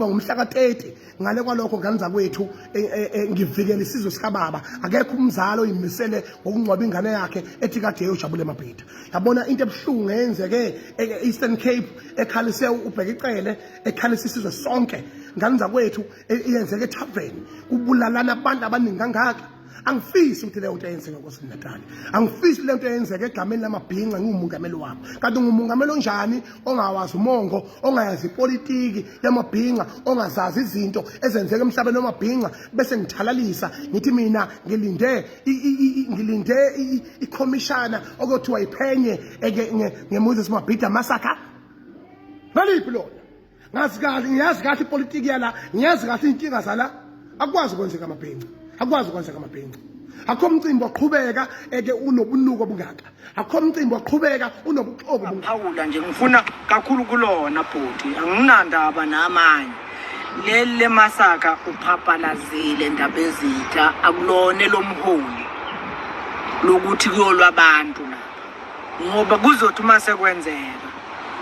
ngomhla ka-30 ngale kwalokho nganza kwethu ngivikela isizwe sikababa akekho umzalo oyimisele ngokungcwaba ingane yakhe ethi kade eyojabula eMabhida. Yabona into ebuhlungu eyenzeke Eastern Cape ekhalise ubheka icele ekhalise isizwe sonke nganza kwethu iyenzeke eTavern kubulalana abantu abaningi kangaka. Angifisi ukuthi leyo nto eyenzeke eNkosini Natal. Angifisi le nto eyenzeke egameni lamabhinqa ngingumongameli wabo. Kanti ngumongameli onjani ongawazi umongo, ongayazi ipolitiki yamabhinqa, ongazazi izinto ezenzeke emhlabeni wamabhinqa bese ngithalalisa ngithi mina ngilinde ikhomishana okuthiwa iphenye ngeMoses Mabhida massacre. Naliphi lona? Ngiyazi kahle ipolitiki yala, ngiyazi kahle inkinga zala. Akwazi ukwenzeka amabhinqa. Akwazi ukwenzeka amabhinqa. Akho umcimbi oqhubeka unobunuko obungaka. Akho umcimbi oqhubeka unobuxobo obungaka. Phawula nje ngifuna kakhulu kulona bhoti. Anginandaba namanye. Lele masaka uphaphalazile indaba ezitha akulone lomholi lokuthi kuyolwabantu lapha. Ngoba kuzothi uma sekwenzeka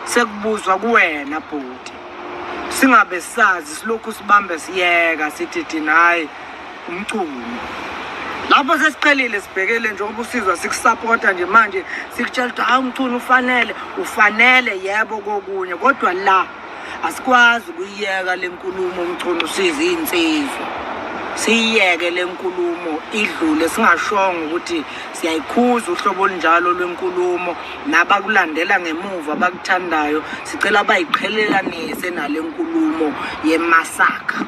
sekubuzwa kuwena bhoti. Singabe sazi silokhu sibambe siyeka sithi deny umculo. Lapho sesiqhelile sibhekele njengoba usizwa sikusupporta nje manje sikutshela ukuthi hayi umculo ufanele yebo kokunye kodwa la asikwazi ukuyeka lenkulumo umculo size insizwa. Siyeke lenkulumo idlule singashongo ukuthi siyayikhuza uhlobo olunjalo lwenkulumo nabakulandela ngemuva abakuthandayo sicela bayiqhelelanise nalenkulumo yemasaka.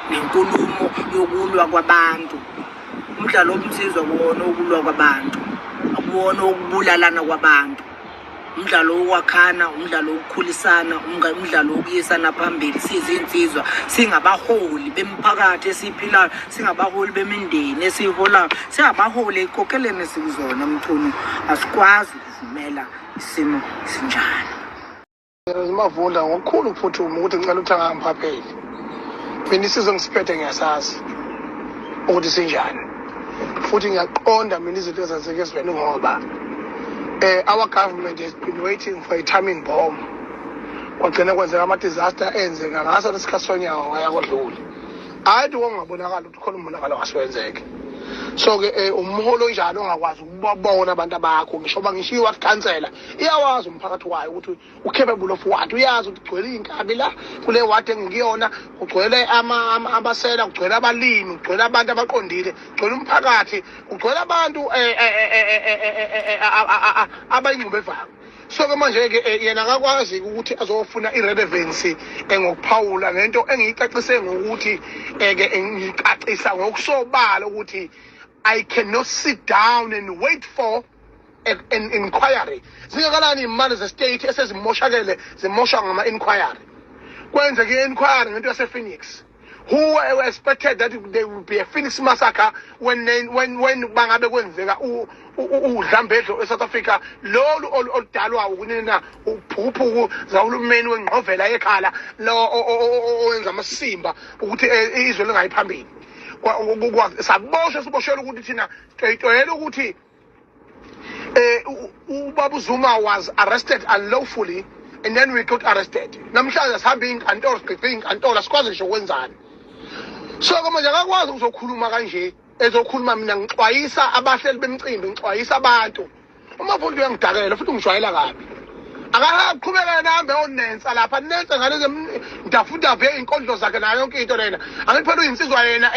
Nenkulumo yokulwa kwabantu. Umdlalo omsizwa kuwona ukulwa kwabantu. Akuwona ukubulalana kwabantu. Umdlalo wokwakhana, umdlalo wokukhulisana, umdlalo wokuyisana phambili sizinsizwa singabaholi bemphakathi esiphilayo, singabaholi bemindeni esiholayo, singabaholi ekokeleni sikuzona mchunu. Asikwazi ukuvumela isimo sinjalo. Mavundla ngokukhulu ukuphuthuma ukuthi ngicela ukuthi angangiphapheli. Mina isizwe ngisiphethe ngiyasazi ukuthi sinjani. Futhi ngiyaqonda mina izinto ezenzeke ezweni ngoba our government has been waiting for a timing bomb. Kwagcina kwenzeka ama-disaster enzeka ngaso lesikhathi sonyawo wayakodlula. Hayi ongabonakala ukuthi khona umonakalo ngasiwenzeke. So-ke umholo onjalo ongakwazi ukubabona abantu bakho ngisho bangishiwa ikhansela iyawazi umphakathi wayo ukuthi ucapable of what. Uyazi ukuthi kugcwele iy'nkabi la kule ward engikuyona kugcwele abasela kugcwele abalimi kugcwele abantu abaqondile kugcwele umphakathi kugcwele abantu abayingqube evako. So-ke manje-ke yena akakwazi ukuthi azofuna irelevancy ngokuphawula ngento engiyicacise ngokuthi ngicacisa ngokusobala ukuthi I cannot sit down and wait for an inquiry. Zingakalani imali ze-state esezimoshakele zimoshwa ngama-inquiry. Kwenzeke i-inquiry ngento yase-Phoenix. Who expected that there would be a Phoenix massacre when bangabe kwenzeka udlambedlo eSouth Africa lolu oludalwa ukunina uphuphu zawulumeni wengqovela ekhala lo owenza amasimba ukuthi izwe lingayiphambili. Saboshela ukuthi thina sitoyela ukuthi uBaba Zuma was arrested unlawfully and then we got arrested. Namhlanje sihambe inkantolo sigqibe inkantolo asikwazi ngisho kwenzani. So manje akakwazi ukuzokhuluma kanje ezokhuluma mina ngixwayisa abahleli bemcimbi ngixwayisa abantu. Umavundla uyangidakela futhi ungijwayela kabi. Akaqhubeka nahambe onensa lapha nensa ngaleze ndafundave inkondlo zakhe nayo yonke into lena. Angiphela uyinsizwa yena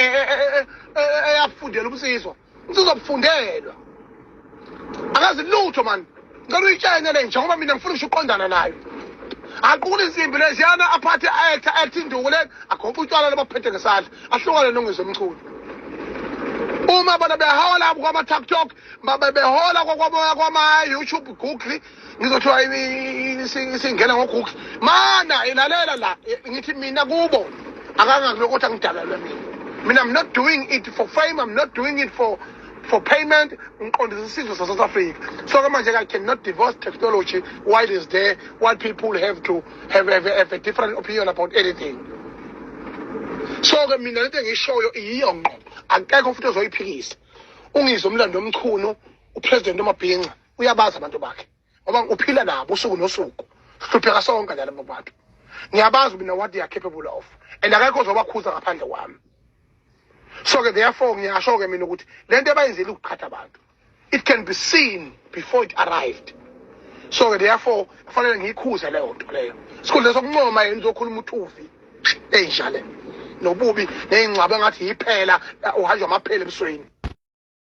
eyafundela ubusizwa. Insizwa bufundelwa. Akazi lutho man. Ngicela uyitshene le njengoba mina ngifuna ukuqondana nayo. Akukho isimbi leziyana aphathe act indukule akhopha utshwala labaphethe ngesandla ahlukane nongizwe umculo. Uma abantu behola kwama TikTok behola kwama YouTube Google ngizothiwa singena ngo-Google mana ilalela la ngithi mina kubo akangakulokuthi angidalelwe mina. I'm not doing it for fame, I'm not doing it for payment. Ngiqondisa isizwe South Africa. So manje I cannot divorce technology while it's there, while people have to have a different opinion about anything. So mina lento engishoyo iyo ngqo akekho futhi ozoyiphikisa. Ungizwe umlando omchunu upresident uMabhinqa uyabaza abantu bakhe ngoba uphila nabo usuku nosuku. Hlupheka sonke nalabo bantu. Ngiyabazi mina what they are capable of. And akekho ozobakhuza ngaphandle kwami. So ke therefore ngiyasho ke mina ukuthi lento abayenzile ukuqhatha abantu. It can be seen before it arrived. So ke therefore kufanele ngiyikhuze leyo nto leyo. Sikhundle sokuncoma yena uzokhuluma uthuvi enjalo. Nobubi neyingcaba ngathi yiphela uhanjwa amaphela ebusweni.